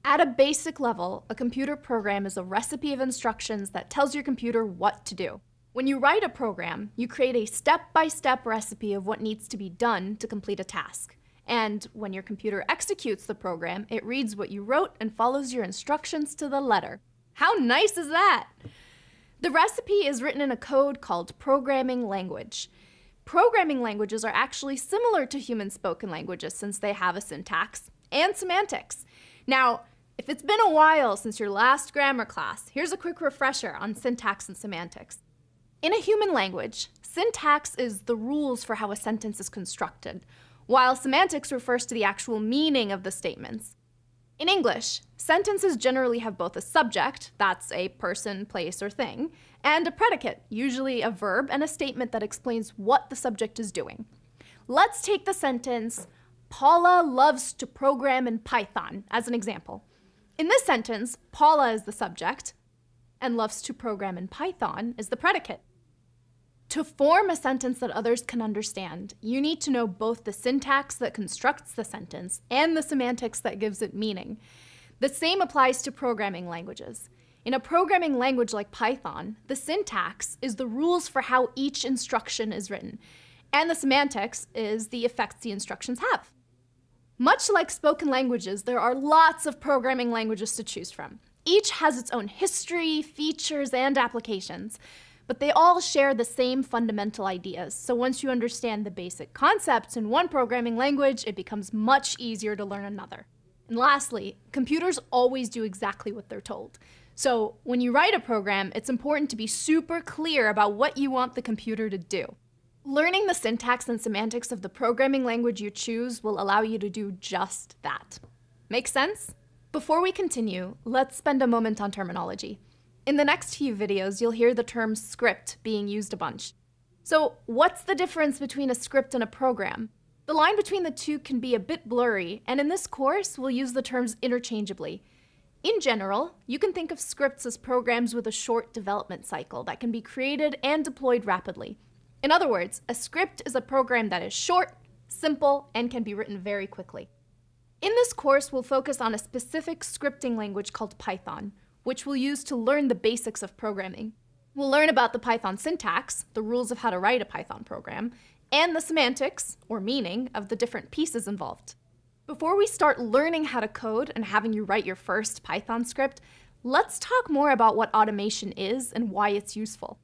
At a basic level, a computer program is a recipe of instructions that tells your computer what to do. When you write a program, you create a step-by-step recipe of what needs to be done to complete a task. And when your computer executes the program, it reads what you wrote and follows your instructions to the letter. How nice is that? The recipe is written in a code called programming language. Programming languages are actually similar to human spoken languages since they have a syntax and semantics. Now, if it's been a while since your last grammar class, here's a quick refresher on syntax and semantics. In a human language, syntax is the rules for how a sentence is constructed, while semantics refers to the actual meaning of the statements. In English, sentences generally have both a subject, that's a person, place, or thing, and a predicate, usually a verb, and a statement that explains what the subject is doing. Let's take the sentence, Paula loves to program in Python, as an example. In this sentence, Paula is the subject, and loves to program in Python is the predicate. To form a sentence that others can understand, you need to know both the syntax that constructs the sentence and the semantics that gives it meaning. The same applies to programming languages. In a programming language like Python, the syntax is the rules for how each instruction is written, and the semantics is the effects the instructions have. Much like spoken languages, there are lots of programming languages to choose from. Each has its own history, features, and applications. But they all share the same fundamental ideas, so once you understand the basic concepts in one programming language, it becomes much easier to learn another. And lastly, computers always do exactly what they're told. So when you write a program, it's important to be super clear about what you want the computer to do. Learning the syntax and semantics of the programming language you choose will allow you to do just that. Make sense? Before we continue, let's spend a moment on terminology. In the next few videos, you'll hear the term script being used a bunch. So what's the difference between a script and a program? The line between the two can be a bit blurry, and in this course, we'll use the terms interchangeably. In general, you can think of scripts as programs with a short development cycle that can be created and deployed rapidly. In other words, a script is a program that is short, simple, and can be written very quickly. In this course, we'll focus on a specific scripting language called Python, which we'll use to learn the basics of programming. We'll learn about the Python syntax, the rules of how to write a Python program, and the semantics, or meaning, of the different pieces involved. Before we start learning how to code and having you write your first Python script, let's talk more about what automation is and why it's useful.